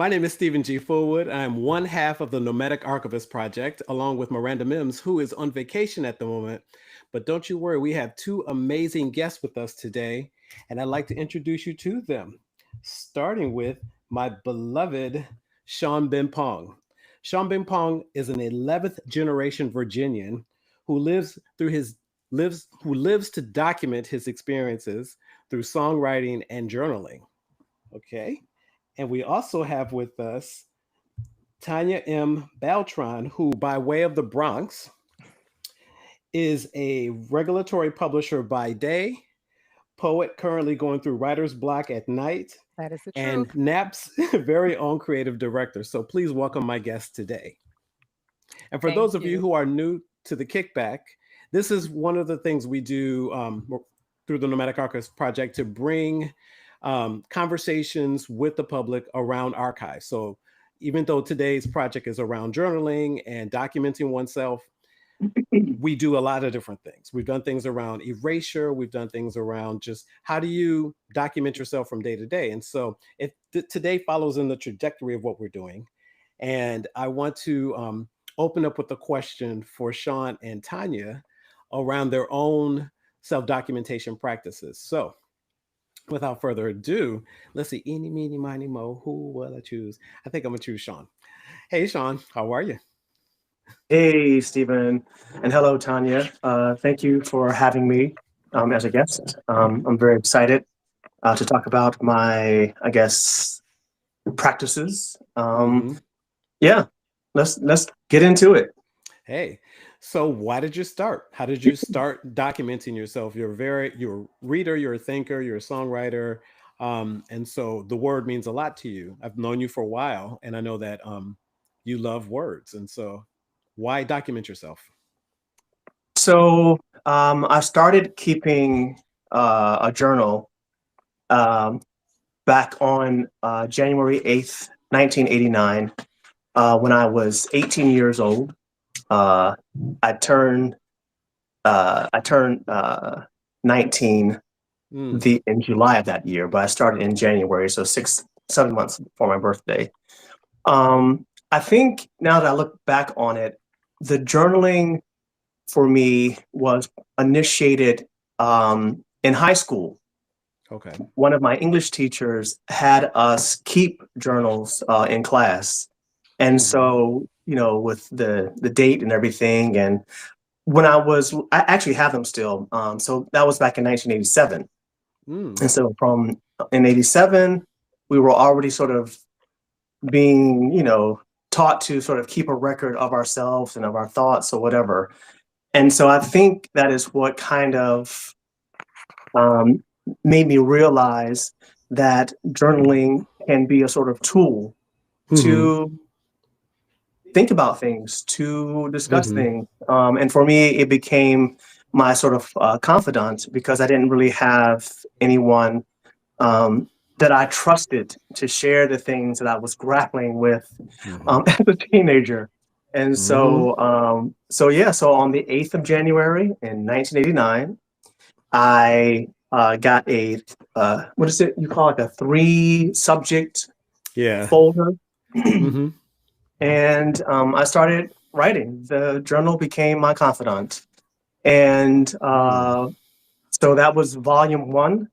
My name is Stephen G. Fullwood. I'm one half of the Nomadic Archivist Project, along with Miranda Mims, who is on vacation at the moment. But don't you worry, we have two amazing guests with us today, and I'd like to introduce you to them, starting with my beloved Sean Bempong. Sean Bempong is an 11th generation Virginian who lives to document his experiences through songwriting and journaling. Okay. And we also have with us Tanya M. Beltran, who, by way of the Bronx, is a regulatory publisher by day, poet currently going through writer's block at night, That is the and truth. NAP's very own creative director. So please welcome my guest today. And for Thank those of you you. who are new to the Kickback, this is one of the things we do through the Nomadic Archives Project to bring conversations with the public around archives. So even though today's project is around journaling and documenting oneself, we do a lot of different things. We've done things around erasure. We've done things around just how do you document yourself from day to day. And so today follows in the trajectory of what we're doing. And I want to open up with a question for Sean and Tanya around their own self-documentation practices. So without further ado, let's see, eeny, meeny, miny, mo, who will I choose? I think I'm gonna choose Sean. Hey, Sean, how are you? Hey, Stephen, and hello, Tanya. Thank you for having me as a guest. I'm very excited to talk about my, I guess, practices. Hmm. Yeah, let's get into it. Hey, so why did you start? How did you start documenting yourself? You're a reader, you're a thinker, you're a songwriter, and so the word means a lot to you. I've known you for a while, and I know that you love words, and so why document yourself? So I started keeping a journal um, back on January 8th, 1989, when I was 18 years old. Uh, I turned I turned 19 Mm, in July of that year, but I started in January, so 7 months before my birthday. I think now that I look back on it, the journaling for me was initiated in high school. okay. One of my English teachers had us keep journals in class, and Hmm. so with the date and everything, and I actually have them still. So that was back in 1987. Mm, And so from in 87, we were already sort of being, taught to sort of keep a record of ourselves and of our thoughts or whatever. And so I think that is what kind of um, made me realize that journaling can be a sort of tool hmm. to think about things, to discuss Hmm. things. And for me, it became my sort of confidant because I didn't really have anyone um, that I trusted to share the things that I was grappling with Hmm. as a teenager. And Hmm. so on the 8th of January in 1989, I got a, what is it you call it, a 3 subject Yeah. folder. Hmm. And I started writing. The journal became my confidant. And so that was volume one.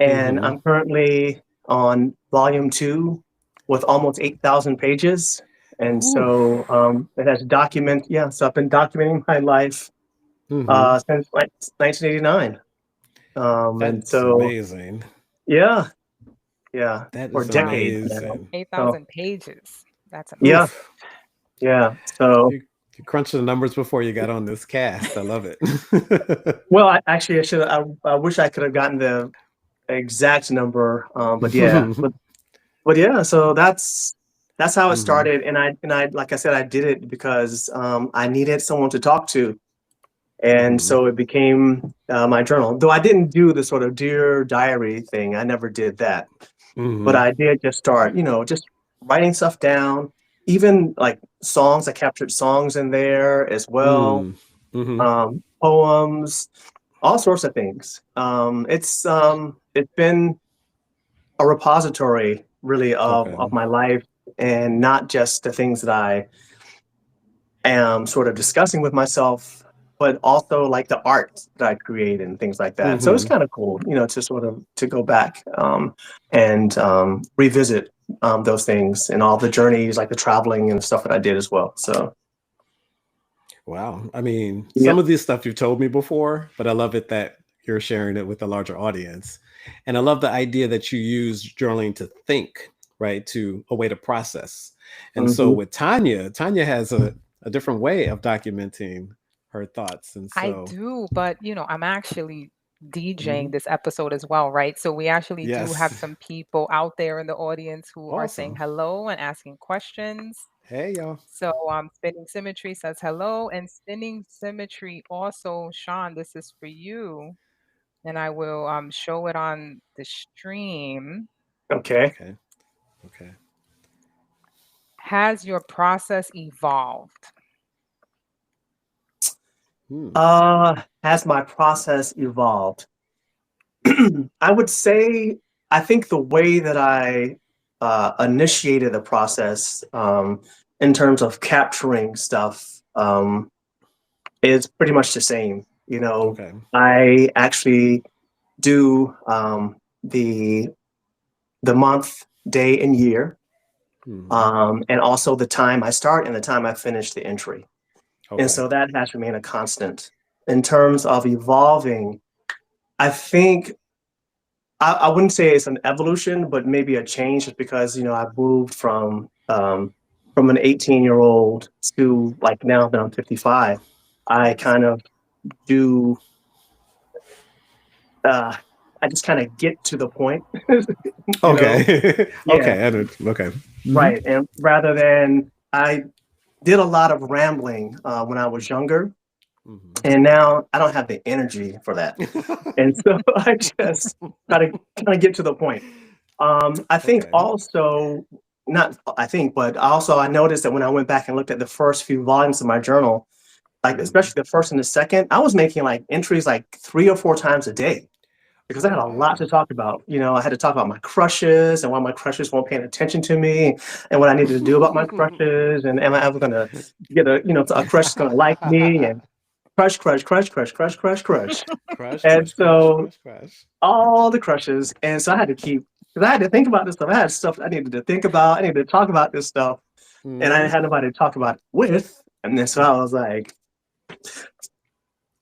And Hmm. I'm currently on volume two with almost 8,000 pages. And Ooh. so it has so I've been documenting my life Hmm. since like 1989. And That's so, amazing. yeah, yeah, That for is Wow. decades now. amazing. So, 8,000 pages. That's yeah, amazing. Oof. yeah. So, You crunched the numbers before you got on this cast. I love it. well, I should, I wish I could have gotten the exact number. But yeah, but yeah, so that's how it Hmm. started. And I like I said, I did it because I needed someone to talk to. And Hmm. so it became my journal. Though I didn't do the sort of dear diary thing. I never did that. But Hmm. I did just start, just writing stuff down, even like songs. I captured songs in there as well, Mm. Hmm. poems, all sorts of things. It's been a repository really of Okay. my life, and not just the things that I am sort of discussing with myself, but also like the art that I create and things like that. So it's Hmm. kind of cool, to sort of to go back and revisit those things and all the journeys, like the traveling and stuff that I did as well. So Wow. I mean, yeah. some of this stuff you've told me before, but I love it that you're sharing it with a larger audience. And I love the idea that you use journaling to think, right? To a way to process. And so Hmm. with Tanya, Tanya has a different way of documenting her thoughts. And I so, do, but I'm actually DJing mhm. this episode as well, right? So we actually do have Yes. some people out there in the audience who are saying Awesome. hello and asking questions. Hey, y'all. So Spinning Symmetry says hello, and Spinning Symmetry also, Sean, this is for you, and I will show it on the stream. Okay. Okay. Okay. Has your process evolved? Hmm. Has my process evolved? I would say, I think the way that I initiated the process in terms of capturing stuff is pretty much the same. Okay. I actually do the month, day, and year, Hmm. and also the time I start and the time I finish the entry. And Okay. so that has remained a constant. In terms of evolving, I think I wouldn't say it's an evolution, but maybe a change, just because I've moved from an 18-year-old to, like, now that I'm 55. I kind of do uh, I just kind of get to the point, you know. Okay. Yeah, Okay. Okay. Hmm. right. And rather than I did a lot of rambling when I was younger, Hmm. and now I don't have the energy for that. And so I just try to kind of get to the point. I think Okay. also, not I think, but also I noticed that when I went back and looked at the first few volumes of my journal, like Hmm. especially the first and the second, I was making like entries like 3 or 4 times a day, because I Oh had a lot to wow. talk about. I had to talk about my crushes and why my crushes weren't paying attention to me, and what I needed to do about my crushes, and am I ever gonna get a crush that's gonna like me, and crush, crush, crush, crush, crush, crush, crush. Crush, And crush, crush, so crush, crush. all the crushes. And so I had to keep, because I had to think about this stuff. I had stuff I needed to think about. I needed to talk about this stuff. And I Hmm. didn't have nobody to talk about it with. And then so I was like,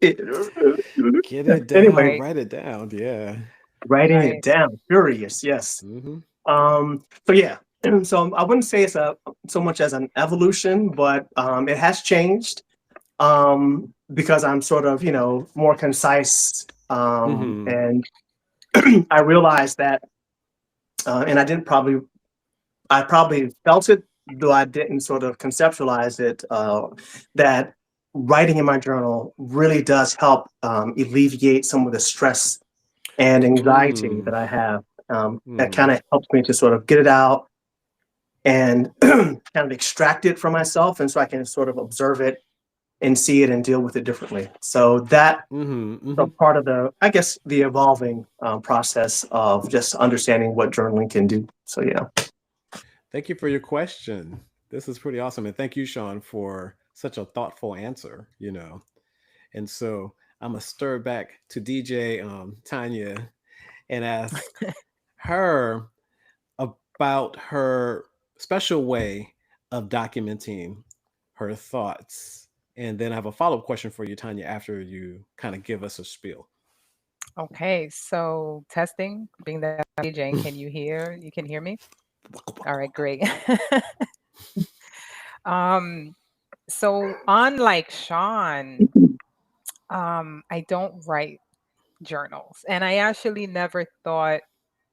it, Get it anyway, down, Right, write it down. Yeah. writing it right. down, furious, yes. Hmm. So yeah. And so I wouldn't say it's so much as an evolution, but it has changed, because I'm sort of, more concise. Hmm. And I realized that, and I probably felt it, though I didn't sort of conceptualize it, that writing in my journal really does help alleviate some of the stress and anxiety Mm. that I have. That Hmm. kind of helps me to sort of get it out and kind of extract it from myself, and so I can sort of observe it and see it and deal with it differently. So that Hmm. a Hmm. part of I guess, the evolving process of just understanding what journaling can do. So yeah. Thank you for your question. This is pretty awesome. And thank you, Sean, for such a thoughtful answer. And so I'm going to stir back to DJ Tanya and ask her about her special way of documenting her thoughts. And then I have a follow up question for you, Tanya, after you kind of give us a spiel. Okay, so testing, being that I'm DJing, can you hear? You can hear me? All right, great. um, so unlike Sean, I don't write journals, and I actually never thought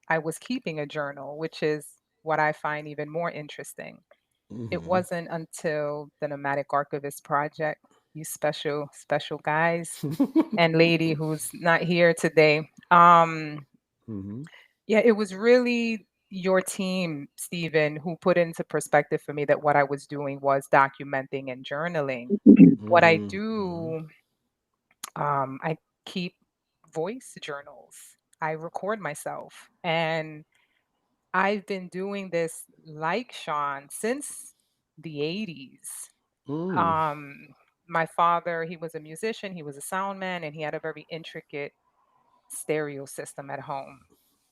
I was keeping a journal, which is what I find even more interesting. It Hmm. wasn't until the Nomadic Archivist Project, you special, special guys and lady who's not here today. Hmm. Yeah, it was really your team, Stephen, who put into perspective for me that what I was doing was documenting and journaling. What I Hmm. Hmm. do, I keep voice journals. I record myself, and I've been doing this like Sean since the 80s. Mm. Um, my father, he was a musician, he was a sound man, and he had a very intricate stereo system at home.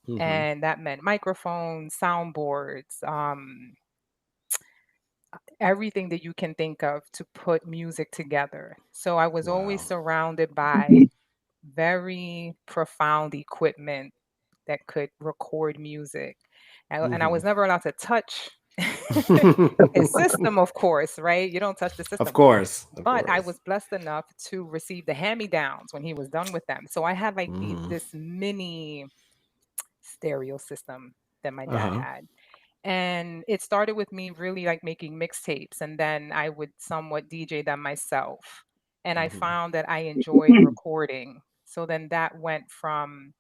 Mm-hmm. And that meant microphones, soundboards, everything that you can think of to put music together. So I was always Wow. surrounded by very profound equipment that could record music. And I Mm-hmm. was never allowed to touch his system, of course, right? You don't touch the Of system. course. Of But I course. was blessed enough to receive the hand-me-downs when he was done with them. So I had like Mm-hmm. this mini stereo system that my dad Uh-huh. had. And it started with me really like making mixtapes, and then I would somewhat DJ them myself. And I Mm-hmm. found that I enjoyed recording. So then that went from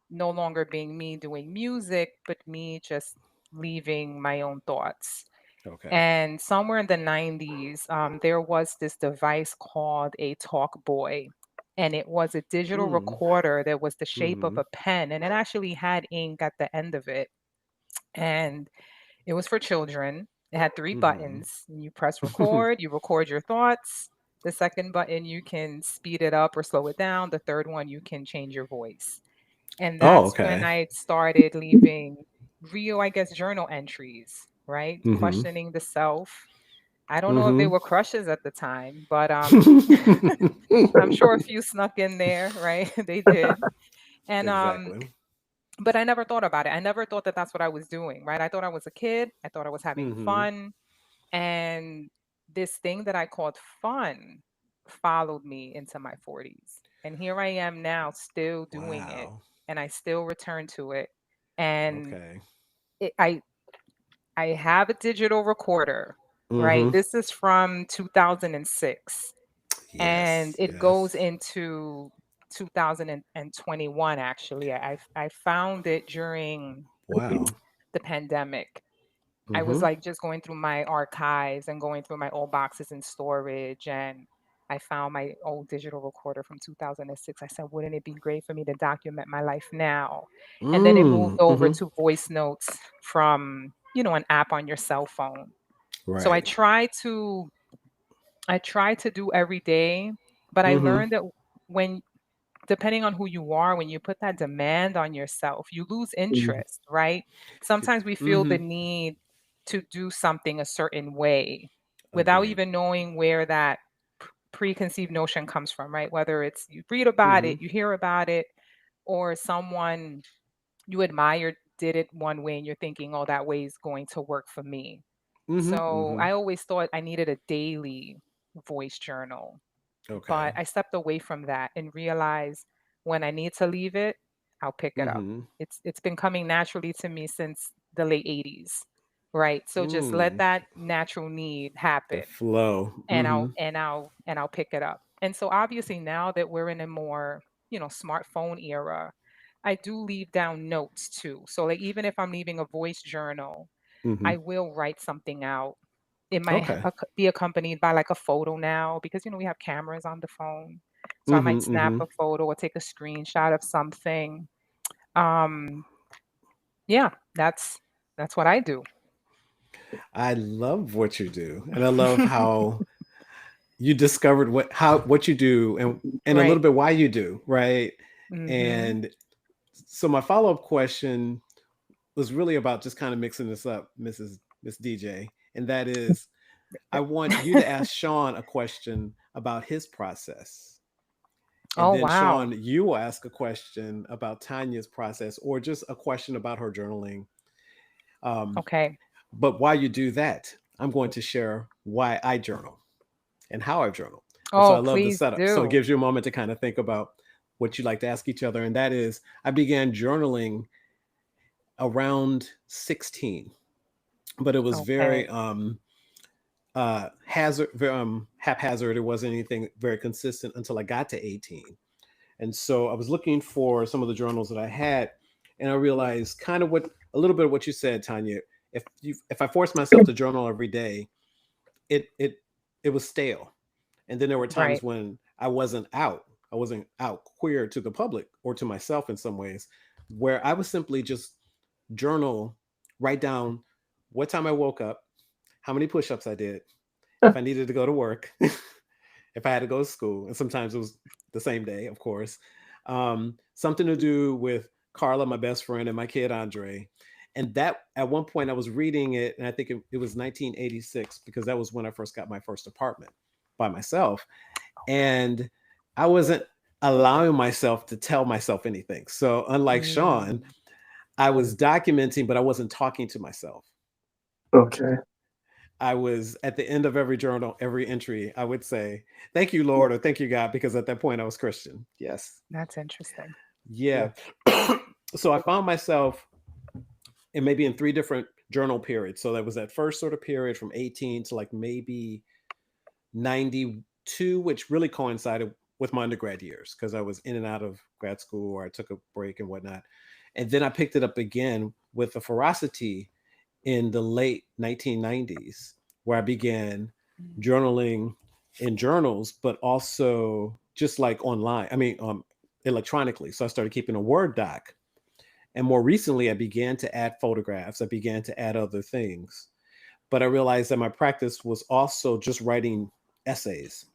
no longer being me doing music, but me just leaving my own thoughts. Okay. And somewhere in the 90s, there was this device called a Talk Boy. And it was a digital Mm. recorder that was the shape of Mm-hmm. a pen, and it actually had ink at the end of it. And it was for children. It had three Mm-hmm. buttons. You press record, you record your thoughts. The second button, you can speed it up or slow it down. The third one, you can change your voice. And Oh, that's when okay. I started leaving real, I guess, journal entries, right? Mm-hmm. Questioning the self. I don't know if they Mm-hmm. were crushes at the time, but I'm sure a few snuck in there, right? They did. And Exactly. but I never thought about it. I never thought that that's what I was doing, right? I thought I was a kid. I thought I was having Mm-hmm. fun. And this thing that I called fun followed me into my 40s. And here I am now still doing it. Wow. And I still return to it. And Okay. it, I have a digital recorder, right? Mm-hmm. This is from 2006, and Yes. it goes Yes. into 2021 actually. I found it during Wow. the pandemic. I was Mm-hmm. like just going through my archives and going through my old boxes in storage, and I found my old digital recorder from 2006. I said, wouldn't it be great for me to document my life now? And then it moved Mm. over Mm-hmm. to voice notes from, an app on your cell phone. So Right. I try to do every day, but I Mm-hmm. learned that when depending on who you are, when you put that demand on yourself, you lose interest, right? Sometimes we feel the Mm-hmm. need to do something a certain way without Agreed. even knowing where that preconceived notion comes from, right? Whether it's you read about Mm-hmm. it, you hear about it, or someone you admire did it one way and you're thinking, oh, that way is going to work for me. Mm-hmm. So Mm-hmm. I always thought I needed a daily voice journal, Okay. but I stepped away from that and realized when I need to leave it, I'll pick it up. Mm-hmm. It's been coming naturally to me since the late 80s. Right? So just let Mm. that natural need The happen, flow. and Mm-hmm. I'll pick it up. And so obviously now that we're in a more, smartphone era, I do leave down notes too. So like even if I'm leaving a voice journal, Mm-hmm. I will write something out. It might Okay. be accompanied by like a photo now because we have cameras on the phone. So I might Mm-hmm. snap Mm-hmm. a photo or take a screenshot of something. Um, yeah, that's what I do. I love what you do, and I love how you discovered what you do, and a little Right. bit why you do, right? Mhm. And so my follow-up question was really about just kind of mixing this up, Miss DJ, and that is I want you to ask Sean a question about his process. And Oh, then wow. Sean, you will ask a question about Tanya's process or just a question about her journaling. Um, Okay. but while you do that, I'm going to share why I journal and how I journal. And so I Oh, love the please setup. So it do. gives you a moment to kind of think about what you like to ask each other. And that is, I began journaling around 16, but it was very Okay. haphazard. It wasn't anything very consistent until I got to 18. And so I was looking for some of the journals that I had, and I realized kind of what a little bit of what you said, Tanya. If I forced myself to journal every day, it it it was stale. And then there were times Right. when I wasn't out queer to the public or to myself in some ways, where I would simply just journal write down what time I woke up, how many push-ups I did, if I needed to go to work, if I had to go to school, and sometimes it was the same day, of course. Something to do with Carla, my best friend, and my kid Andre. And that at one point I was reading it, and I think it was 1986 because that was when I first got my first apartment by myself. And I wasn't allowing myself to tell myself anything. So unlike Sean, I was documenting, but I wasn't talking to myself. Okay. I was at the end of every journal, every entry, I would say, "Thank you, Lord," or "Thank you, God," because at that point I was Christian. Yes. That's interesting. Yeah. So I found myself in maybe in 3 different journal periods. So that was that first sort of period from 18 to like maybe 92, which really coincided with my undergrad years because I was in and out of grad school or I took a break and whatnot. And then I picked it up again with a ferocity in the late 1990s, where I began journaling in journals, but also just like online. I mean, electronically. So I started keeping a Word doc. And more recently, I began to add photographs. I began to add other things. But I realized that my practice was also just writing essays,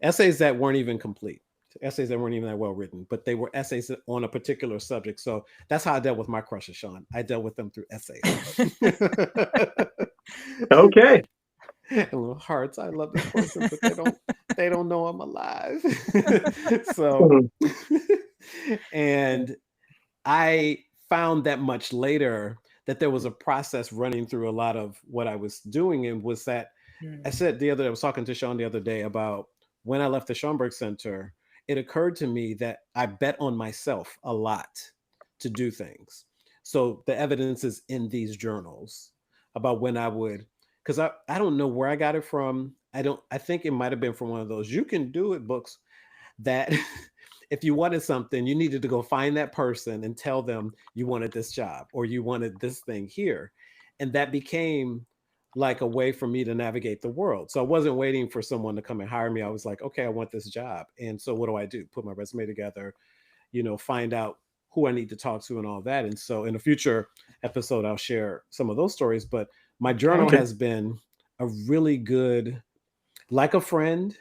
essays that weren't even complete, essays that weren't even that well written, but they were essays on a particular subject. So that's how I dealt with my crushes, Sean. I dealt with them through essays. Okay. And little hearts. I love this person, but they don't know I'm alive. So, and I found that much later that there was a process running through a lot of what I was doing, and was that I said the other day, I was talking to Sean the other day about when I left the Schoenberg Center, it occurred to me that I bet on myself a lot to do things. So the evidence is in these journals about when I would, because I don't know where I got it from. I think it might have been from one of those "You Can Do It" books that if you wanted something, you needed to go find that person and tell them you wanted this job or you wanted this thing here. And that became like a way for me to navigate the world. So I wasn't waiting for someone to come and hire me. I was like, okay, I want this job. And so what do? Put my resume together, find out who I need to talk to and all that. And so in a future episode, I'll share some of those stories. But my journal has been a really good, like a friend.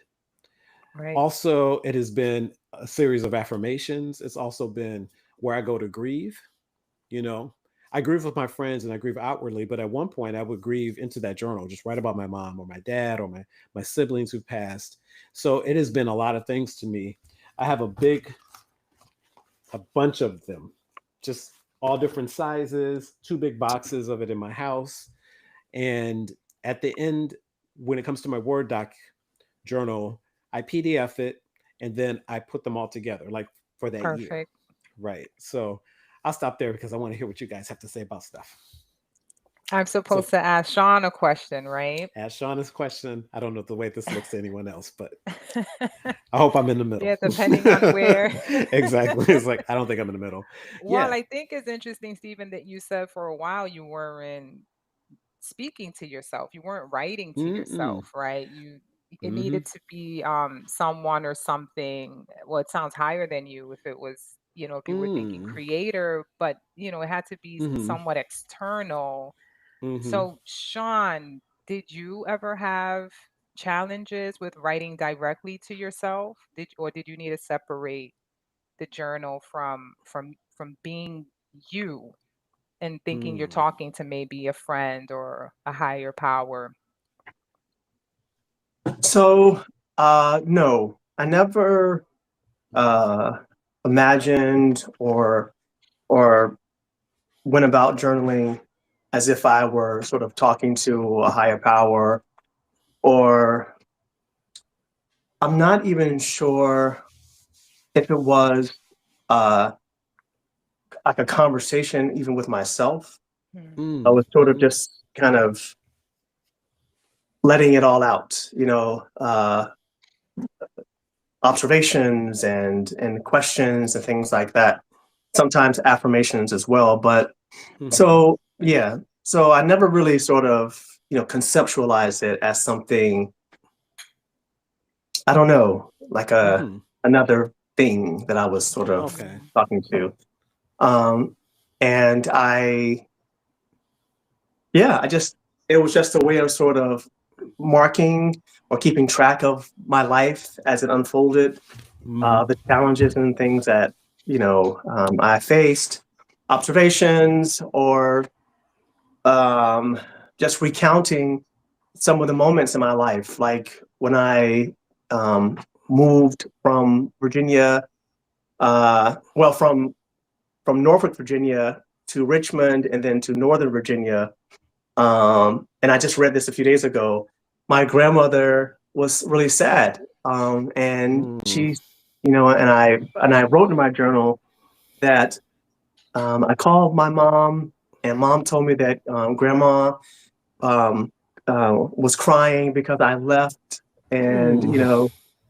Right. Also, it has been a series of affirmations. It's also been where I go to grieve. I grieve with my friends and I grieve outwardly, but at one point I would grieve into that journal, just write about my mom or my dad or my siblings who passed. So it has been a lot of things to me. I have a bunch of them, just all different sizes, 2 big boxes of it in my house. And at the end, when it comes to my Word doc journal, I PDF it and then I put them all together, like for that year. Right. So I'll stop there because I want to hear what you guys have to say about stuff. I'm supposed to ask Sean a question, right? Ask Sean a question. I don't know the way this looks to anyone else, but I hope I'm in the middle. Yeah, depending on where. Exactly. It's like, I don't think I'm in the middle. Well, I think it's interesting, Stephen, that you said for a while you weren't speaking to yourself. You weren't writing to yourself, right? It needed to be someone or something. Well, it sounds higher than you if it was, if you were thinking creator, but it had to be somewhat external. So, Sean, did you ever have challenges with writing directly to yourself? Did you need to separate the journal from being you and thinking you're talking to maybe a friend or a higher power? So, no, I never imagined or went about journaling as if I were sort of talking to a higher power, or I'm not even sure if it was uh, like a conversation even with myself. I was sort of just kind of letting it all out, observations and questions and things like that. Sometimes affirmations as well. But so, yeah. So I never really sort of, conceptualized it as something, I don't know, like another thing that I was sort of talking to. And I yeah, it was just a way of sort of marking or keeping track of my life as it unfolded, the challenges and things that, I faced, observations, or um, just recounting some of the moments in my life, like when I um, moved from Virginia, from Norfolk, Virginia to Richmond and then to Northern Virginia. And I just read this a few days ago. My grandmother was really sad, and she, and I wrote in my journal that I called my mom, and mom told me that grandma um, was crying because I left, and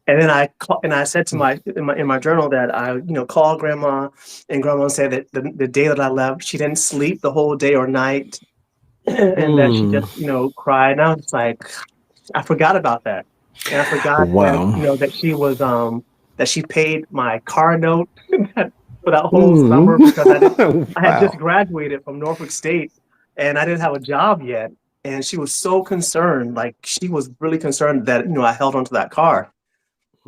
and then I said to my journal that I called grandma, and grandma said that the day that I left, she didn't sleep the whole day or night, and that she just cried. And I was like, I forgot about that, and I forgot that Wow. that she was that she paid my car note for that whole summer because I had just Wow. graduated from Norfolk State and I didn't have a job yet. And she was so concerned, like she was really concerned that I held onto that car,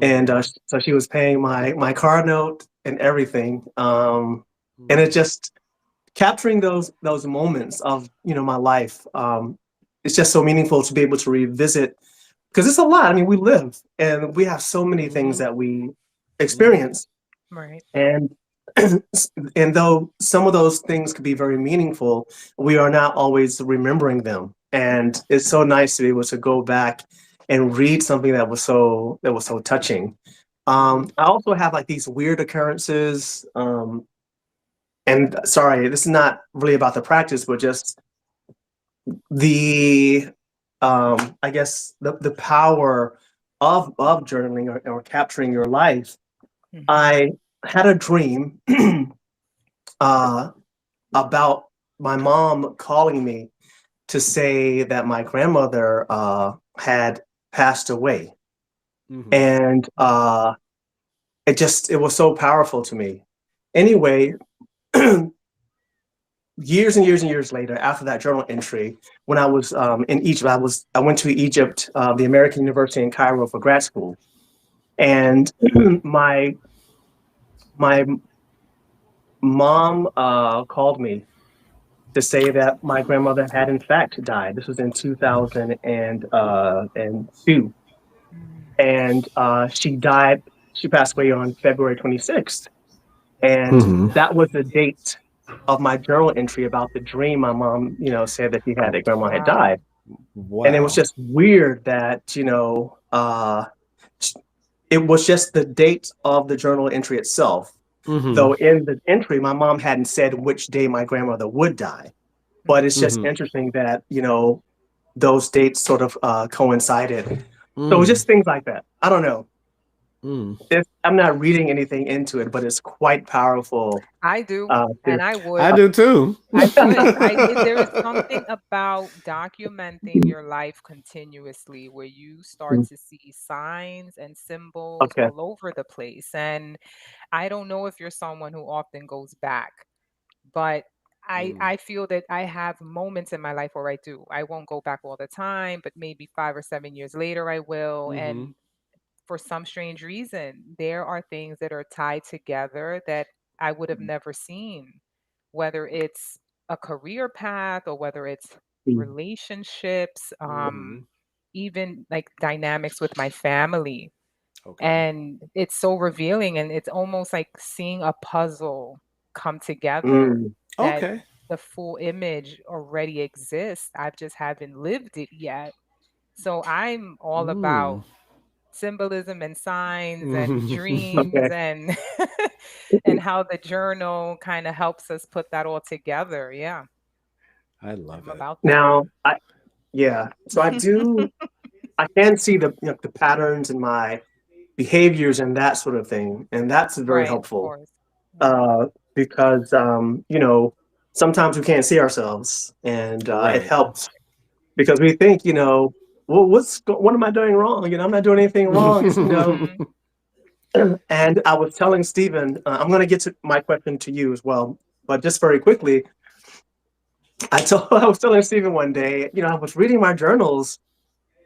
and so she was paying my car note and everything. And it just capturing those moments of my life. It's just so meaningful to be able to revisit because it's a lot. I mean, we live and we have so many things that we experience, Right. and and though some of those things could be very meaningful, we are not always remembering them. And it's so nice to be able to go back and read something that was so touching. I also have like these weird occurrences. And sorry, this is not really about the practice, but just the I guess the power of journaling or capturing your life. I had a dream uh, about my mom calling me to say that my grandmother had passed away, and it was so powerful to me. Anyway, years and years and years later, after that journal entry, when I was in Egypt, I went to Egypt, the American University in Cairo for grad school, and my my mom called me to say that my grandmother had in fact died. This was in 2002, and she died. She passed away on February 26th, and that was the date of my journal entry about the dream my mom, said that she had that grandma had Wow. died. And it was just weird that it was just the date of the journal entry itself. Though in the entry, my mom hadn't said which day my grandmother would die. But it's just interesting that those dates sort of coincided. So it was just things like that. I don't know. I'm not reading anything into it, but it's quite powerful. I do, To, and I I would. do too. I would. There is something about documenting your life continuously where you start to see signs and symbols okay. all over the place. And I don't know if you're someone who often goes back, but I feel that I have moments in my life where I do. I won't go back all the time, but maybe 5 or 7 years later I will. And for some strange reason, there are things that are tied together that I would have never seen, whether it's a career path or whether it's relationships, even like dynamics with my family. Okay. And it's so revealing, and it's almost like seeing a puzzle come together Mm, that Okay. the full image already exists. I just haven't lived it yet. So I'm all about symbolism and signs and dreams okay. and and how the journal kind of helps us put that all together. Yeah, I love I'm it. about that. Now, yeah. So I can see the patterns in my behaviors and that sort of thing, and that's very Right, of helpful. course. Right. Uh, because sometimes we can't see ourselves, and it Right. helps because we think, well, what am I doing wrong? I'm not doing anything wrong. Mhm. And I was telling Stephen, I'm going to get to my question to you as well, but just very quickly, I was telling Stephen one day, I was reading my journals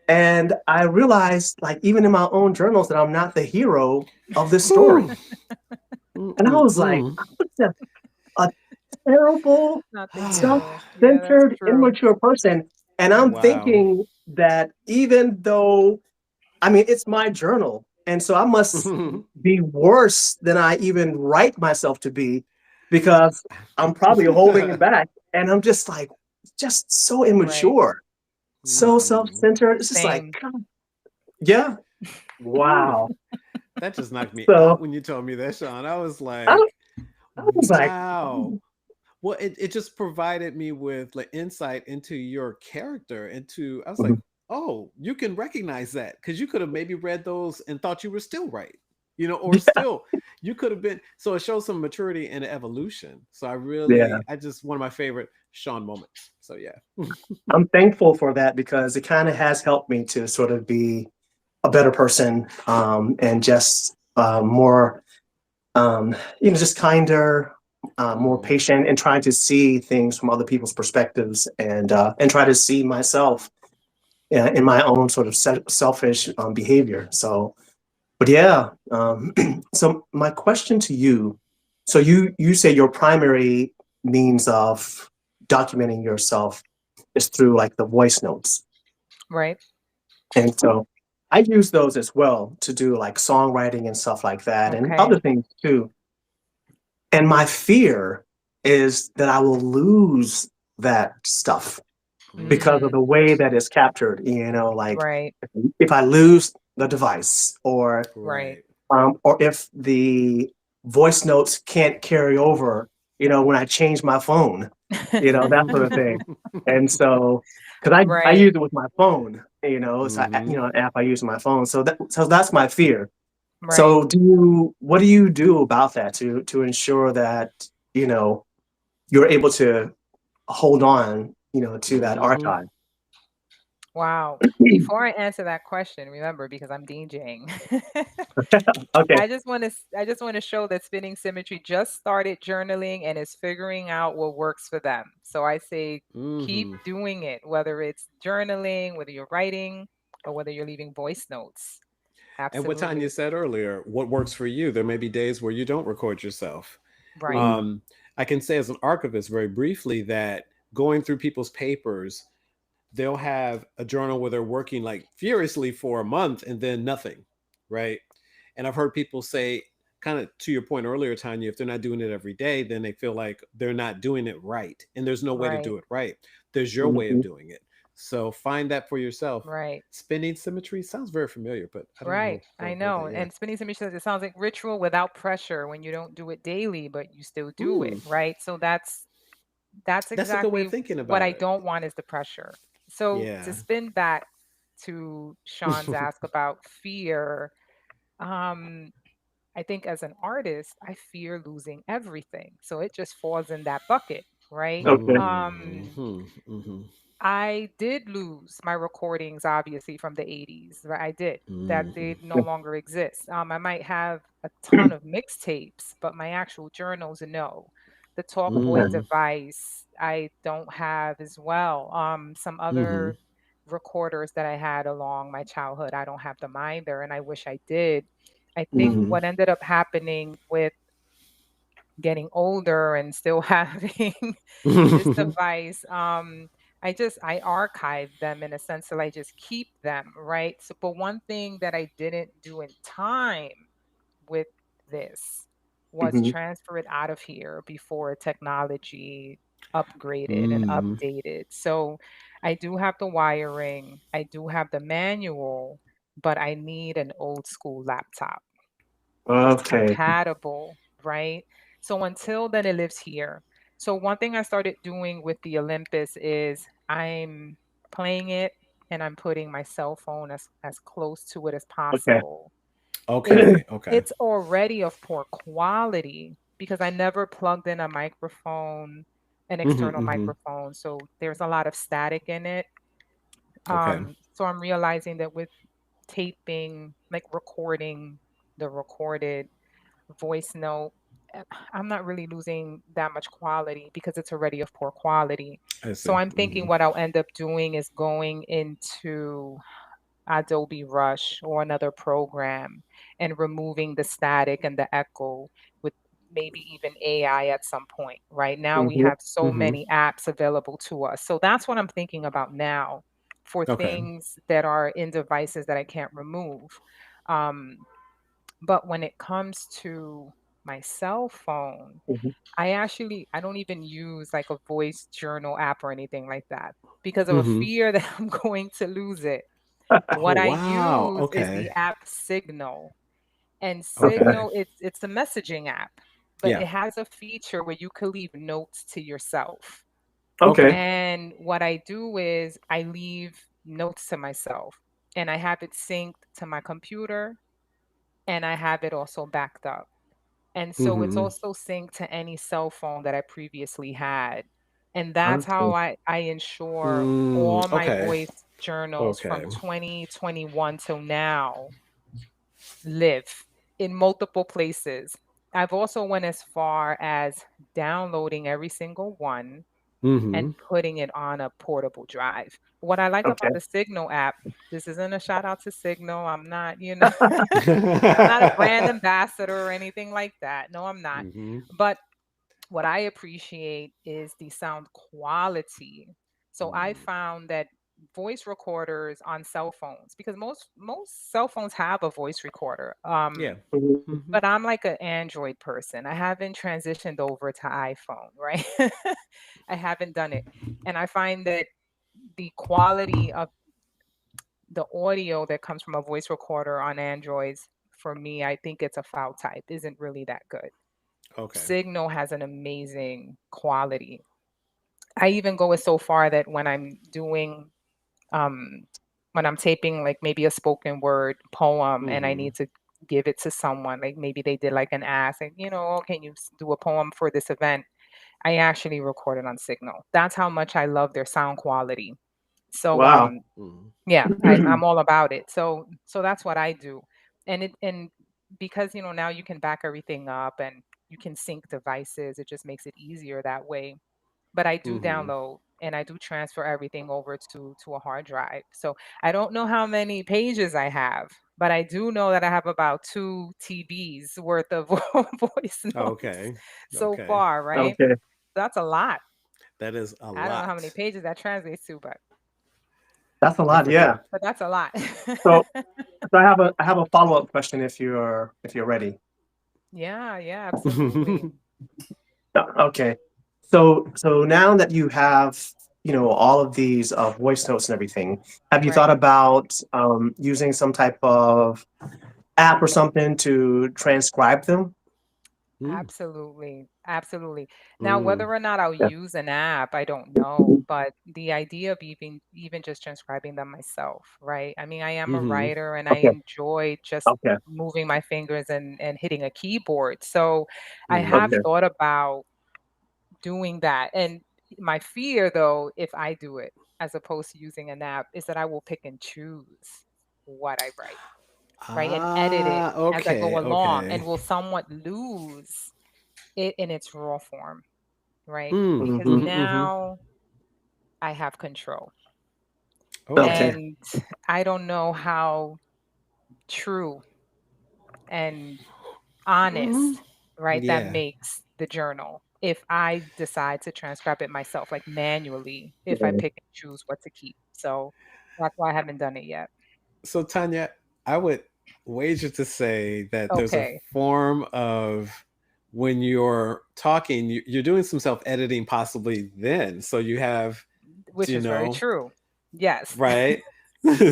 and I realized, like, even in my own journals, that I'm not the hero of this story. And I was like, Mm-mm-mm. I was just a terrible, Not the hero. Yeah, that's self-centered, true. immature person. And I'm Wow. thinking that even though, I mean, it's my journal, and so I must be worse than I even write myself to be because I'm probably holding it back. And I'm just like, just so Right. immature, so Mhm. self-centered. It's just like, Same. God, yeah, Whew. wow. That just knocked me out So when you told me that, Sean. I was I, like, I was like, wow. Well, it just provided me with like insight into your character. Into I was like, Mhm. oh, you can recognize that because you could have maybe read those and thought you were still right, or still you could have been. So it shows some maturity and evolution. So Yeah, I just one of my favorite Sean moments. So yeah. I'm thankful for that because it kind of has helped me to sort of be a better person, and just more, just kinder, more Mm, patient, and trying to see things from other people's perspectives, and try to see myself, in my own sort of selfish, behavior. So, but yeah, so my question to you, so you say your primary means of documenting yourself is through like the voice notes. Right. And so I use those as well to do like songwriting and stuff like that and Okay. other things too. And my fear is that I will lose that stuff because of Mm, the way that it's captured, like right. if I lose the device, Right. right. or if the voice notes can't carry over, when I change my phone, that sort of thing. And so, because I Right. use it with my phone, it's Hmm. an app I use on my phone. So that's my fear. Right. So what do you do about that to ensure that, you know, you're able to hold on, to that Hmm. archive? Wow. Before I answer that question, remember because I'm DJing. Okay. I just want to show that Spinning Symmetry just started journaling and is figuring out what works for them. So I say keep Hmm. doing it, whether it's journaling, whether you're writing, or whether you're leaving voice notes. And what Tanya Absolutely. said earlier, what works for you? There may be days where you don't record yourself. Right. Mhm. Um, I can say as an archivist very briefly that going through people's papers, they'll have a journal where they're working like furiously for a month and then nothing, right? And I've heard people say, kind of to your point earlier, Tanya, if they're not doing it every day, then they feel like they're not doing it right. And there's no way to Right. do it right. There's your way of Mhm. doing it. So find that for yourself. Right. Spinning symmetry sounds very familiar, but I don't Right. know I what know. that is. And Spinning Symmetry says it sounds like ritual without pressure when you don't do it daily, but you still do it. Hmm. Right. So that's That's a good way of exactly thinking what about I it. don't want is the pressure. So to Yeah. spin back to Sean's ask about fear, um, I think as an artist, I fear losing everything. So it just falls in that bucket, right? Okay. Hmm. Hmm. I did lose my recordings, obviously, from the 80s. Right? I did. That Hmm. they no longer exist. I might have a ton of mixtapes, but my actual journals, no. The Talkboy Okay. Hmm. device, I don't have as well. Some Hmm. other recorders that I had along my childhood, I don't have them either, and I wish I did. I think Mhm. Hmm. what ended up happening with getting older and still having this device, I archive them in a sense that I just keep them, right? So but one thing that I didn't do in time with this was Mhm. transfer it out of here before technology upgraded and Hmm. updated. So I do have the wiring, I do have the manual, but I need an old school laptop Okay. compatible, right? So until then, it lives here. So one thing I started doing with the Olympus is I'm playing it and I'm putting my cell phone as close to it as Okay. possible. It's Okay. Okay. it's already of poor quality because I never plugged in a microphone, an Hmm. external Hmm. microphone. So there's a lot of static in it. Okay. So I'm realizing that with taping, like recording the recorded voice note. I'm not really losing that much quality because it's already of poor quality. I So see. I'm thinking what I'll end up doing is going into Adobe Rush or another program and removing the static and the echo with maybe even AI at some point. Right now, we Mhm. have so many apps available to us. So that's what I'm thinking about now for Okay. things that are in devices that I can't remove. Um, but when it comes to my cell phone, Mhm. I don't even use like a voice journal app or anything like that because of a Mm-hmm. fear that I'm going to lose it. Oh What I wow. use is Okay. the app Signal. And Okay. Signal, it's a messaging app, but Yeah. it has a feature where you could leave notes to yourself. Okay. Okay. And what I do is I leave notes to myself and I have it synced to my computer and I have it also backed up. And so it's Mm-hmm. also synced to any cell phone that I previously had. And that's how Okay. I ensure all my Okay. voice journals from Okay. 2021 till now live in multiple places. I've also went as far as downloading every single one and Mm-hmm. putting it on a portable drive. What I like Okay. about the Signal app, this isn't a shout out to Signal. I'm not, I'm not a brand ambassador or anything like that. No, I'm not. Mm-hmm. But what I appreciate is the sound quality. So I Mm. found that voice recorders on cell phones, because most cell phones have a voice recorder. Yeah. Mhm. Mm-hmm. But I'm like an Android person. I haven't transitioned over to iPhone, right? I haven't done it. And I find that the quality of the audio that comes from a voice recorder on Androids, for me, I think it's a file type, isn't really that good. Okay. Signal has an amazing quality. I even go as so far that um when I'm taping like maybe a spoken word poem and I Mm-hmm. need to give it to someone, like maybe they did like an ask, like, oh, can you do a poem for this event? I actually record it on Signal. That's how much I love their sound quality. So Wow. Mm-hmm. yeah, I'm all about it. So that's what I do. And because now you can back everything up and you can sync devices, it just makes it easier that way. But I do Mm-hmm. download and I do transfer everything over to a hard drive. So I don't know how many pages I have, but I do know that I have about 2 TBs worth of voice notes Okay. so Okay. far, right? Okay. That's a lot. That is a I don't know how many lot. pages that translates to, That's a I lot. forget. Yeah. but that's a lot. So, so I have a follow-up question if you're ready. Yeah, yeah, absolutely. Okay. So now that you have, all of these voice notes and everything, have you thought Right. about using some type of app or something to transcribe them? Mm. Absolutely. Absolutely. Now, Mm. whether or not I'll Yeah. use an app, I don't know, but the idea of even just transcribing them myself, right? I mean, I am a Mm-hmm. writer and I Okay. enjoy just Okay. moving my fingers and hitting a keyboard. So I have Mm-hmm. Okay. thought about doing that. And my fear, though, if I do it as opposed to using an app, is that I will pick and choose what I write, right? And edit it Ah, as I okay, go along and okay. will somewhat lose it in its raw form, right? Mm. Because Hmm. Mm-hmm. Mm-hmm. now I have control. Okay. Okay. And I don't know how true and Mm-hmm. honest, right, that Yeah. makes the journal if I decide to transcribe it myself, like manually, if I Yeah. pick and choose what to keep. So that's why I haven't done it yet. So Tanya, I would wager to say that there's a Okay. form of when you're talking, you're doing some self-editing possibly then. So you have, Which you is very know, true. Yes. right?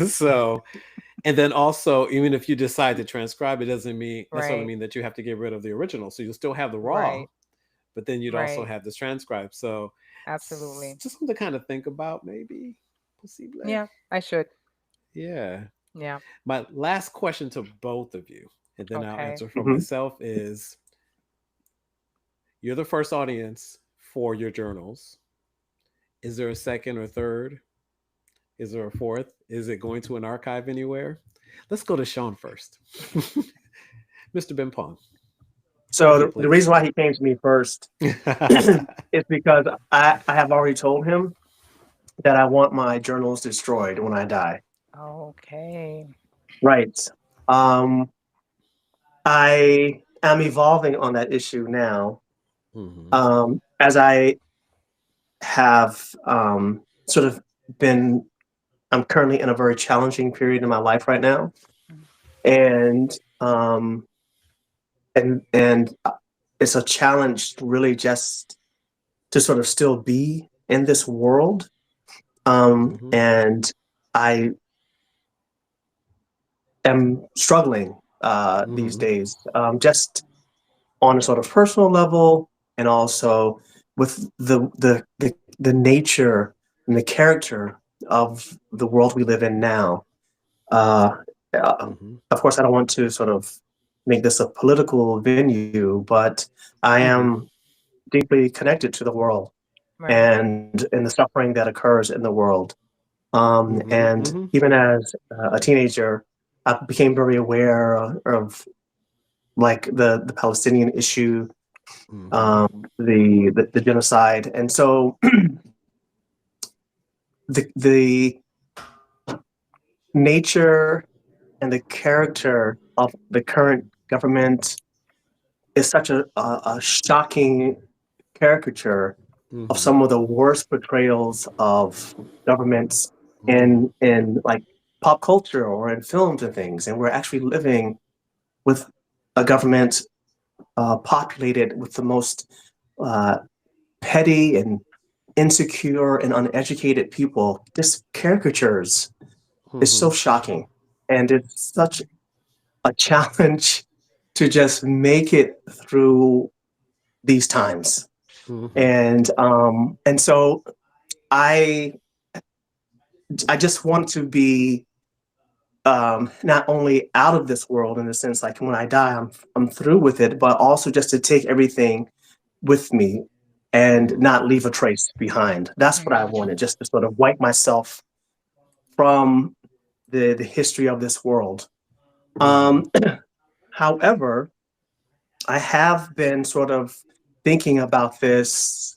So, and then also, even if you decide to transcribe, it doesn't mean necessarily Right. mean that you have to get rid of the original. So you'll still have the raw, Right. but then you'd also Right. have this transcribe. So Absolutely. just something to kind of think about, maybe. Possible. Yeah, I should. Yeah. Yeah. My last question to both of you, and then I'll Okay. answer for Hmm. myself, is you're the first audience for your journals. Is there a second or third? Is there a fourth? Is it going to an archive anywhere? Let's go to Sean first. Mr. Bempong. So the reason why he came to me first is because I have already told him that I want my journals destroyed when I die. Okay. Right. Um, I am evolving on that issue now. As I have sort of been, I'm currently in a very challenging period in my life right now, and it's a challenge really just to sort of still be in this world. And I am struggling these days, just on a sort of personal level, and also with the nature and the character of the world we live in now. Of course, I don't want to sort of make this a political venue, but I am deeply connected to the world and the suffering that occurs in the world. And even as a teenager, I became very aware of like the Palestinian issue, the genocide, and so the nature and the character of the current government is such a shocking caricature of some of the worst portrayals of governments in like pop culture or in films and things, and we're actually living with a government populated with the most petty and insecure and uneducated people. This caricatures is so shocking, and it's such a challenge to just make it through these times. And so I just want to be not only out of this world in the sense like when I die, I'm through with it, but also just to take everything with me and not leave a trace behind. That's what I wanted, just to sort of wipe myself from the history of this world. However, I have been sort of thinking about this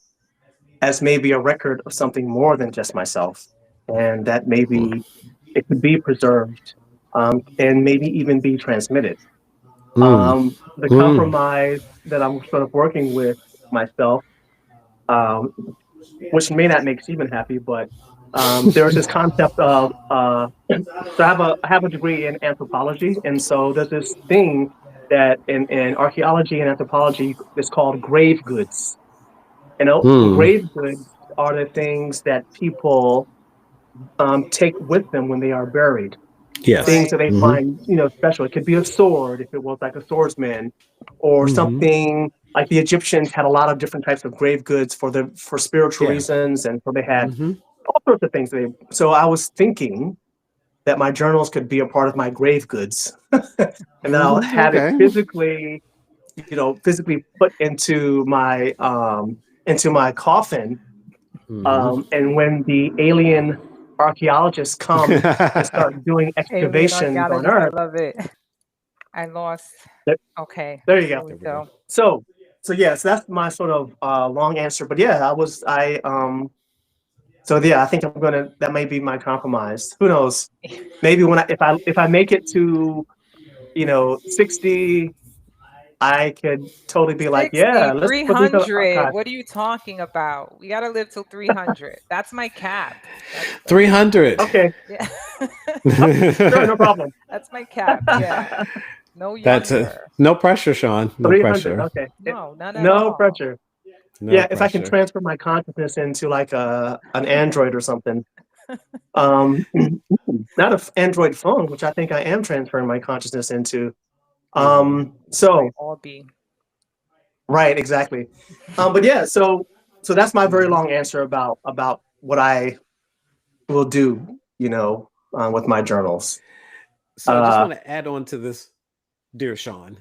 as maybe a record of something more than just myself, and that maybe it could be preserved and maybe even be transmitted. The compromise that I'm sort of working with myself, um, which may not make Stephen happy, but there's this concept of so I have a degree in anthropology, and so there's this thing that in archaeology and anthropology is called grave goods. You know, grave goods are the things that people take with them when they are buried. Yes. Things that they find, you know, special. It could be a sword if it was like a swordsman, or something like the Egyptians had a lot of different types of grave goods for spiritual reasons, and so they had all sorts of things. So I was thinking that my journals could be a part of my grave goods, and then I'll have it physically, you know, physically put into my coffin. And when the alien archaeologists come and start doing Alien excavations on archaeologist, I Earth, love it. I lost. Okay. there you Here go. we go. So yes, that's my sort of long answer. But yeah, so yeah, I think that may be my compromise. Who knows? Maybe if I make it to, you know, 60, I could totally be like, 60, yeah, let's put these in the 300. archive. What are you talking about? We got to live till 300. That's my cap. 300. Okay, Yeah. sure, no problem. That's my cap. Yeah. No That's younger. no pressure, Sean. No 300. pressure. Okay, No, none at no all. pressure. No Yeah, if I can pressure. transfer my consciousness into like an Android or something. Not an Android phone, which I think I am transferring my consciousness into. So All be. right, exactly. But yeah, so that's my very long answer about what I will do, you know, with my journals. So I just want to add on to this, dear Sean,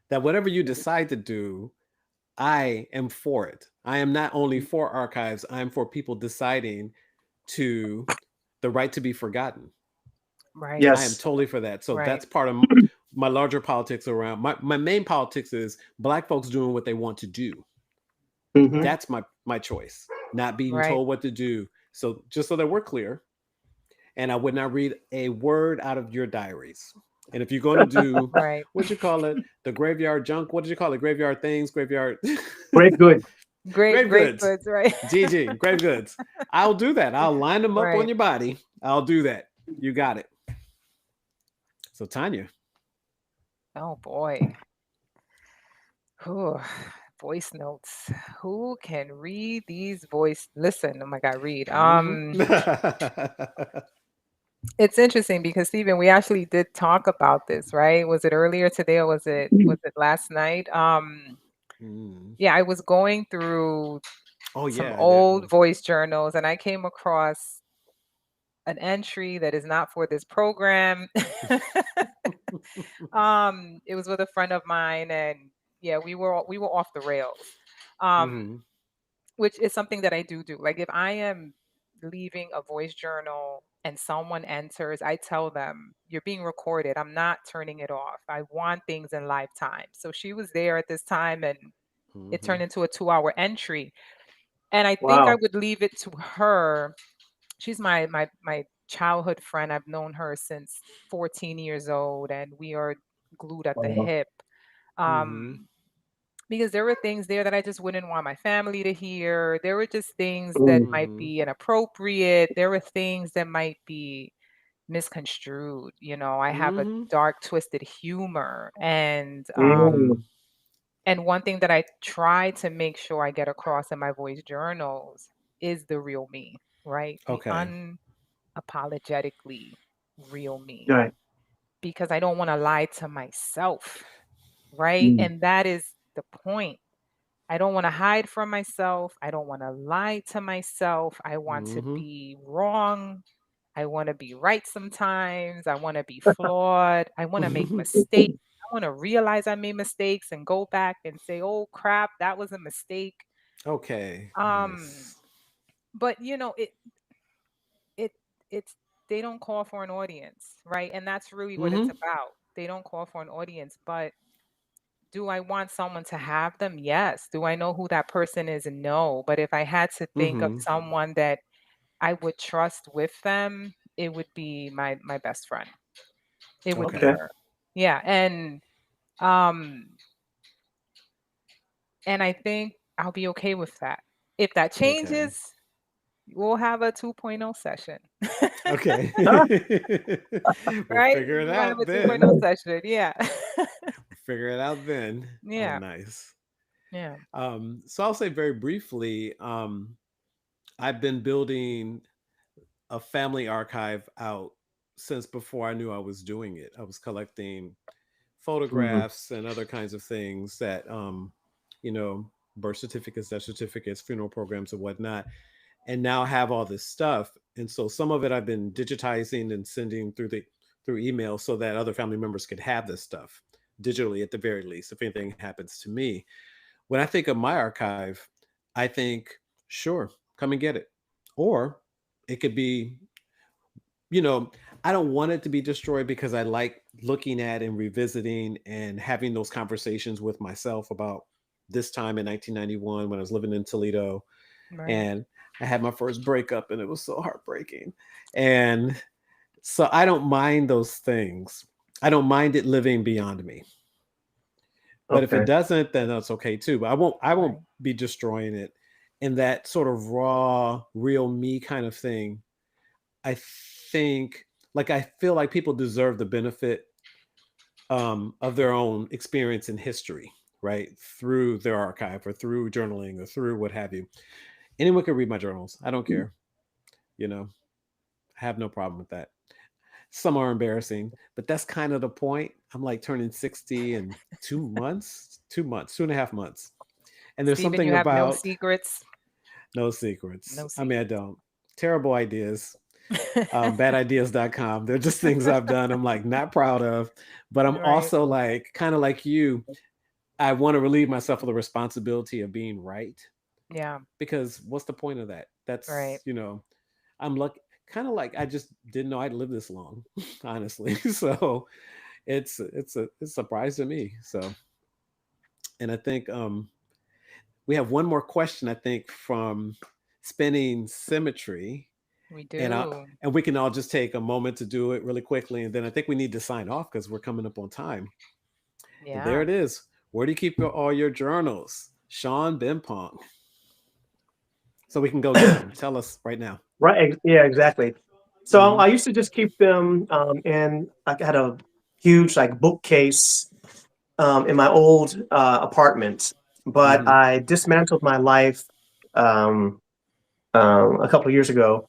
that whatever you decide to do, I am for it. I am not only for archives, I am for people deciding to the right to be forgotten. Right. I am Yes. totally for that. So Right. that's part of my larger politics around my main politics is Black folks doing what they want to do. Hmm. That's my choice, not being Right. told what to do. So just so that we're clear, and I would not read a word out of your diaries. And if you're going to do Right. what you call it, the graveyard junk, what did you call it? Graveyard things, graveyard Great, good. Great, grave great goods, goods, right? GG, grave goods. I'll do that. I'll line them up on Right. your body. I'll do that. You got it. So Tanya, Oh boy. Whew. Voice notes. Who can read these voice? Listen, oh my God, read. mm-hmm. It's interesting because Stephen, we actually did talk about this, right? Was it earlier today or was it last night? mm. Yeah, I was going through Oh some yeah, I did. old voice journals and I came across an entry that is not for this program. It was with a friend of mine and yeah, we were off the rails. Um, Mm-hmm. which is something that I do. Like if I am leaving a voice journal and someone enters, I tell them, you're being recorded. I'm not turning it off. I want things in live time. So she was there at this time and it Mm-hmm. turned into a 2-hour entry. And I think I Wow. would leave it to her. She's my childhood friend. I've known her since 14 years old and we are glued at the Wow. hip. Mm-hmm. Um, because there were things there that I just wouldn't want my family to hear. There were just things that Mm, might Mm-hmm. be inappropriate. There were things that might be misconstrued. I have a Mm-hmm. dark, twisted humor. And mm, one thing that I try to make sure I get across in my voice journals is the real me, right? The Okay. unapologetically real me. right. Because I don't want to lie to myself, right? Mm, And that is the point. I don't want to hide from myself. I don't want to lie to myself. I want to Mm-hmm. be wrong. I want to be right sometimes. I want to be flawed. I want to make mistakes. I want to realize I made mistakes and go back and say, "Oh crap, that was a mistake." Okay. Um, Nice. but it it's they don't call for an audience, right? And that's really what it's Mm-hmm. about. They don't call for an audience, but do I want someone to have them? Yes. Do I know who that person is? No. But if I had to think of Mm-hmm. someone that I would trust with them, it would be my best friend. It would be Okay. okay. her. Yeah. Um and I think I'll be okay with that. If that Okay. changes, we'll have a 2.0 session. Okay. Ah, We'll Right? figure it We might have out a 2.0 then. session. Yeah. We'll figure it out then. Oh, Yeah. nice. Yeah. So I'll say very briefly, I've been building a family archive out since before I knew I was doing it. I was collecting mm, photographs and other kinds of things that, you know, birth certificates, death certificates, funeral programs, and whatnot, and now have all this stuff. And so some of it I've been digitizing and sending through email so that other family members could have this stuff digitally at the very least if anything happens to me. When I think of my archive, I think, sure, come and get it. Or it could be, you know, I don't want it to be destroyed because I like looking at and revisiting and having those conversations with myself about this time in 1991 when I was living in Toledo Right. and I had my first breakup and it was so heartbreaking. And so I don't mind those things. I don't mind it living beyond me. But if it okay. doesn't, then that's okay too. But I won't Right. be destroying it. And that sort of raw, real me kind of thing, I think like I feel like people deserve the benefit of their own experience in history, right? Through their archive or through journaling or through what have you. Anyone can read my journals. I don't care. You know, I have no problem with that. Some are embarrassing, but that's kind of the point. I'm like turning 60 in 2 months, 2 months, 2.5 months. And there's Stephen, you something have no about secrets. no secrets. No I mean, I secrets. don't. Terrible ideas, badideas.com. They're just things I've done. I'm like not proud of, but I'm Right. also like kind of like you. I want to relieve myself of the responsibility of being right Yeah. because what's the point of that? Right. That's, I'm lucky, kind of like I just didn't know I'd live this long, honestly. So it's a surprise to me. So, and I think we have one more question. I think from Spinning Symmetry, We and do. and we can all just take a moment to do it really quickly, and then I think we need to sign off because we're coming up on time. But there Yeah. it is. Where do you keep all your journals, Sean Bempong? So we can go get them. Tell us right now. Right. Yeah, exactly. So Hmm. I used to just keep them in, I had a huge like bookcase in my old apartment, but Hmm. I dismantled my life um, a couple of years ago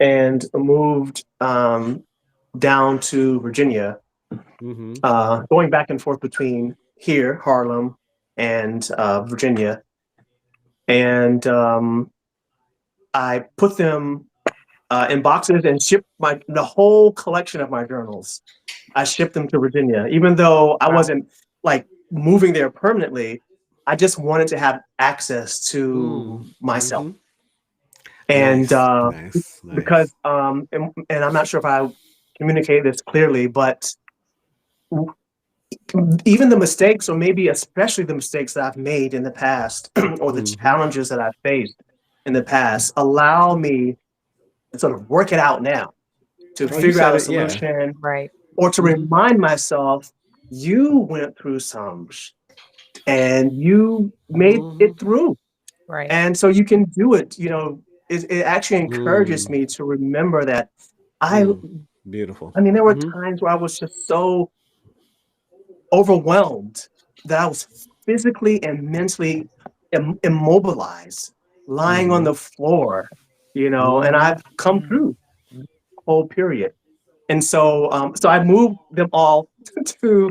and moved down to Virginia, Hmm. going back and forth between here, Harlem, and Virginia. And I put them in boxes and shipped the whole collection of my journals. I shipped them to Virginia, even though I Wow. wasn't like moving there permanently. I just wanted to have access Mm. to myself, Hmm. and Nice, nice, because nice. and I'm not sure if I communicated this clearly, but even the mistakes, or maybe especially the mistakes that I've made in the past, or the Hmm. challenges that I've faced in the past, allow me to sort of work it out now, to Oh, you figure out said a it. Yeah. solution, Right. or to Hmm. remind myself, you went through some and you made Hmm. it through. Right. And so you can do it. It actually encourages Mm. me to remember that I, Mm. Beautiful. I mean, there were Hmm. times where I was just so overwhelmed that I was physically and mentally immobilized, lying on Hmm. the floor, and Hmm. I've come Mm. through the whole period. And so I moved them all to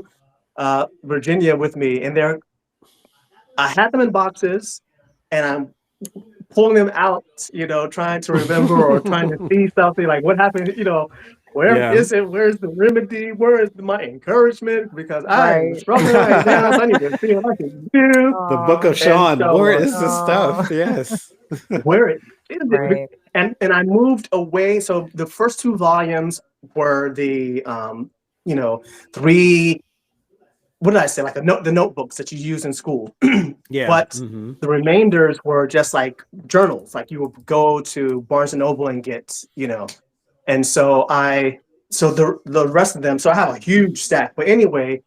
Virginia with me, and I had them in boxes, and I'm pulling them out, trying to remember or trying to see something like what happened, where Yeah. is it? Where's the remedy? Where is my encouragement? Because I am Right. struggling right now, so I need to see what I can do. The Book of Oh. And Sean. Where so is this stuff? Oh. Yes. where it is it? Right. And I moved away. So the first two volumes were the you know, three, what did I say? Like the notebooks that you use in school. Yeah. But Hmm. the remainders were just like journals, like you would go to Barnes and Noble and get, And so the rest of them, so I have a huge stack. But anyway,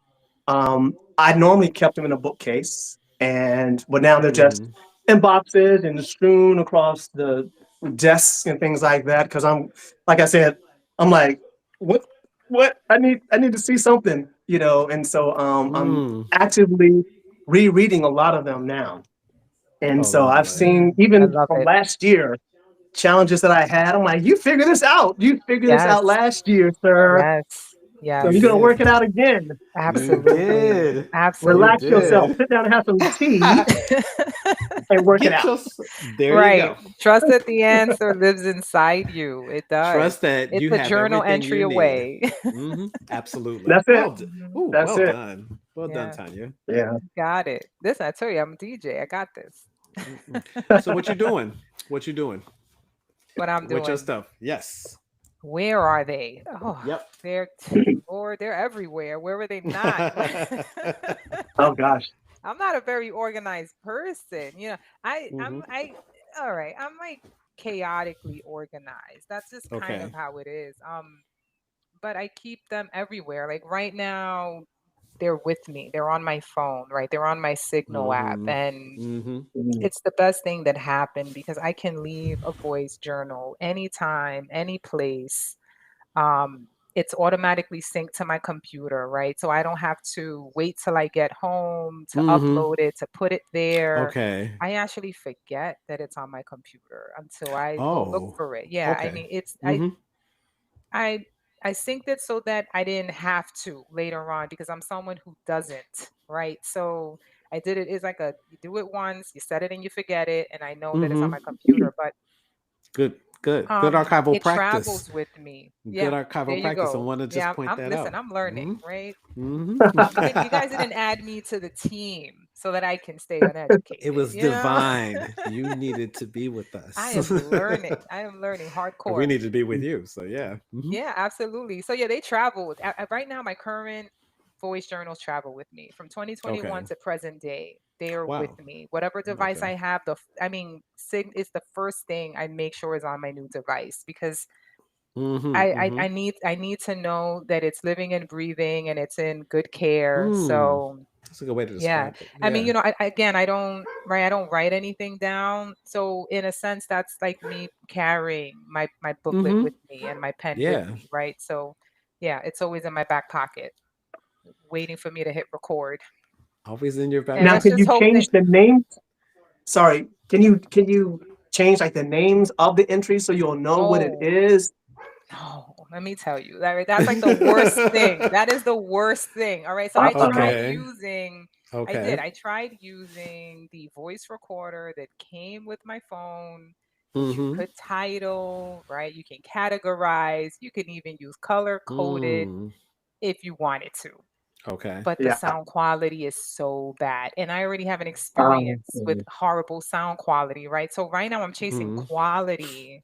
I normally kept them in a bookcase, but now they're just Hmm. in boxes and strewn across the desks and things like that. Because like I said, I'm like, what, I need to see something, And so I'm Mm. actively rereading a lot of them now. And Oh, so I've lovely. seen I even love from it. last year challenges that I had. I'm like, you figured this out. You figured this out Yes. last year, sir. Yes. So You you're Yes. gonna did. work it out again. You Absolutely. did. You Relax Absolutely. yourself. did. Sit down and have some tea and work it Get out. your. There you Right. go. Trust that the answer lives inside you. It does. Trust that It's you a have journal everything entry you need. away. Hmm. Absolutely. That's it. Mhm. Ooh, That's well it. done. Well done, Yeah. Tanya. Yeah. Got it. This, I tell you, I'm a DJ. I got this. Mm-mm. So what you doing? What you doing What I'm with your doing. stuff? Yes. Where are they? Oh, Yep. they're, or they're everywhere. Where are they not? Oh gosh. I'm not a very organized person. Hmm. All right. I'm like chaotically organized. That's just kind of Okay. how it is. But I keep them everywhere. Like right now, they're with me. They're on my phone, right? They're on my Signal app. Hmm. And Hmm. Mm. it's the best thing that happened because I can leave a voice journal anytime, any place. um, it's automatically synced to my computer, right? So I don't have to wait till I get home to Hmm. upload it, to put it there. Okay. I actually forget that it's on my computer until I go look Oh. for it. Yeah, I Okay. mean, it's Hmm. I I synced it so that I didn't have to later on because I'm someone who doesn't, right? So I did it. It's like you do it once, you set it and you forget it, and I know that it's on Hmm. my computer. But Good. Good. Good archival it practice. travels with me. Good Yeah, there archival you practice. I go. want to just Yeah, point I'm that listen, out. I'm learning, Hmm. right? Hmm. You guys didn't add me to the team. so that I can stay It uneducated, was divine. You needed to be with I us. am learning. I am learning And we hardcore. need to be with you. So yeah. Yeah, absolutely. So yeah, they travel. Right now, my current voice journals travel with me from 2021 Okay. to present day. They are with Wow. me. Whatever device Okay. I have, I mean, Sig is the first thing I make sure is on my new device because Mm-hmm. Mm-hmm. I need to know that it's living and breathing and it's in good care. Mm. So That's a good way to yeah. describe it. I mean, Yeah. again, I don't write anything down. So in a sense, that's like me carrying my booklet Mm-hmm. with me and my pen with Yeah. me, right? So yeah, it's always in my back pocket, waiting for me to hit record. Always in your back And Now, let's can just you pocket. hope that change the name? Sorry, can you change like the names of the entries so you'll know what it oh is? no, let me tell you, that's like the worst thing. That is the worst thing. All right. So Okay. I did. Okay. I tried using the voice recorder that came with my phone that you Mm-hmm. could title, right? You can categorize, you can even use color coded Mm. if you wanted to. Okay. But the Yeah. sound quality is so bad. And I already have an Um, experience with horrible sound quality, right? So right now I'm chasing Mm. quality,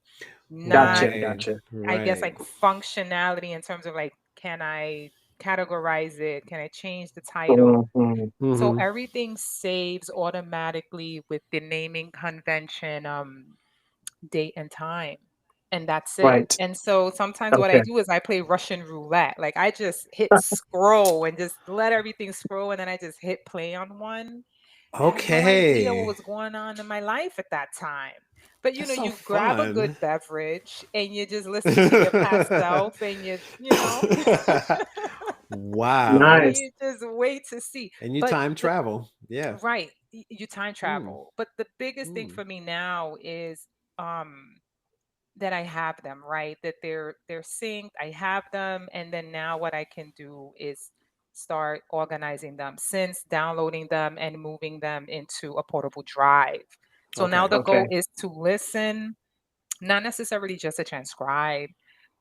not gotcha, Right. gotcha. I guess Right. like functionality in terms of like, can I categorize it? Can I change the title? Mhm. So Mm-hmm. everything saves automatically with the naming convention, date and time. And that's it. Right. And so sometimes what I Okay. do is I play Russian roulette. Like I just hit scroll and just let everything scroll and then I just hit play on one. I have no idea what Okay. was going on in my life at that time. But That's so you grab a good fun. beverage and you just listen to your past self and Wow. and Nice. you just wait to see. And you But time the travel. Yeah. right, you time Mm. travel. But the biggest thing Mm. for me now is um that I have them, right? That they're synced. I have them, and then now what I can do is start organizing them since downloading them and moving them into a portable drive. So now Okay. the Okay. goal is to listen, not necessarily just to transcribe,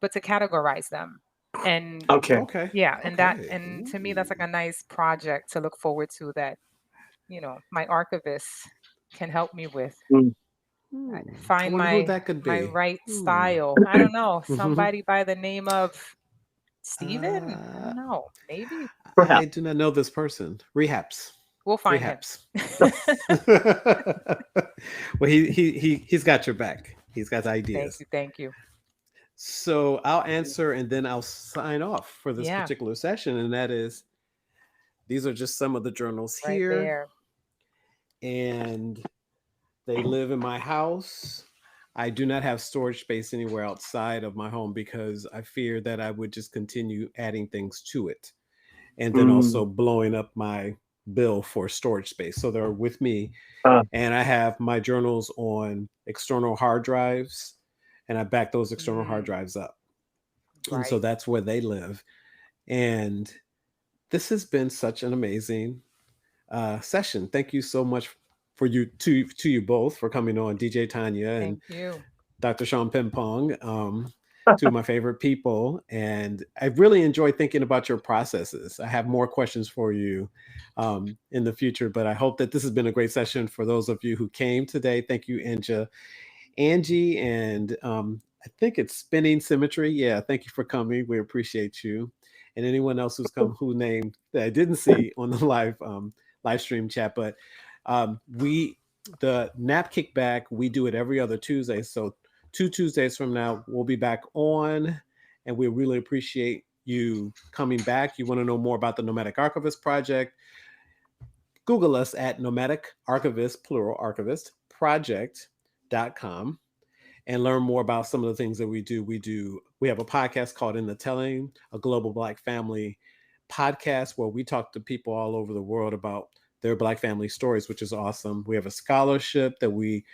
but to categorize them. And Okay. Okay. yeah, Okay. and to me that's like Ooh. a nice project to look forward to that, my archivist can help me with. Mm. Hmm. I Find wonder who that could my be. right Hmm. style. I don't know. Somebody by the name of Steven? I uh, don't know. Maybe I Perhaps. do not know this person. Rehaps. we'll find him. Rehaps. Well, he's got your back. He's got Thank ideas. you. Thank you. So I'll answer and then I'll sign off for this Yeah, particular session. And that is, these are just some of the journals right here, there. and they live in my house. I do not have storage space anywhere outside of my home because I fear that I would just continue adding things to it and then also Mm. blowing up my bill for storage space. So they're with me, Uh, and I have my journals on external hard drives, and I back those external hard Mm, drives up. And so right. that's where they live. And this has been such an amazing session. Thank you so much for to you both for coming on, DJ Tanya and Thank you. Dr. Sean Pimpong, two of my favorite people. And I really enjoyed thinking about your processes. I have more questions for you in the future, but I hope that this has been a great session for those of you who came today. Thank you, Angie, and I think it's Spinning Symmetry. Yeah, thank you for coming. We appreciate you. And anyone else who's come who named that I didn't see on the live stream chat, but we the nap kickback, we do it every other Tuesday. So 2 Tuesdays from now, we'll be back on, and we really appreciate you coming back. You want to know more about the Nomadic Archivist Project? Google us at Nomadic Archivist, plural archivist, project.com, and learn more about some of the things that we do. We have a podcast called In the Telling, a global Black family podcast where we talk to people all over the world about their Black family stories, which is awesome. We have a scholarship that we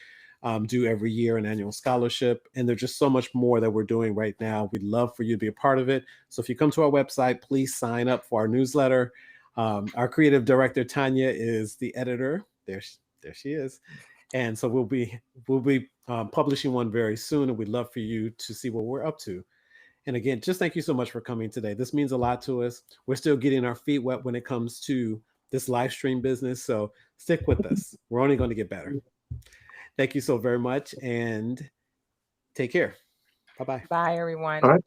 do every year, an annual scholarship, and there's just so much more that we're doing right now. We'd love for you to be a part of it. So if you come to our website, please sign up for our newsletter. Our creative director Tanya is the editor. There she is, and so we'll be publishing one very soon, and we'd love for you to see what we're up to. And again, just thank you so much for coming today. This means a lot to us. We're still getting our feet wet when it comes to this live stream business. So stick with us. We're only going to get better. Thank you so very much, and take care. Bye-bye. Bye, everyone. All right.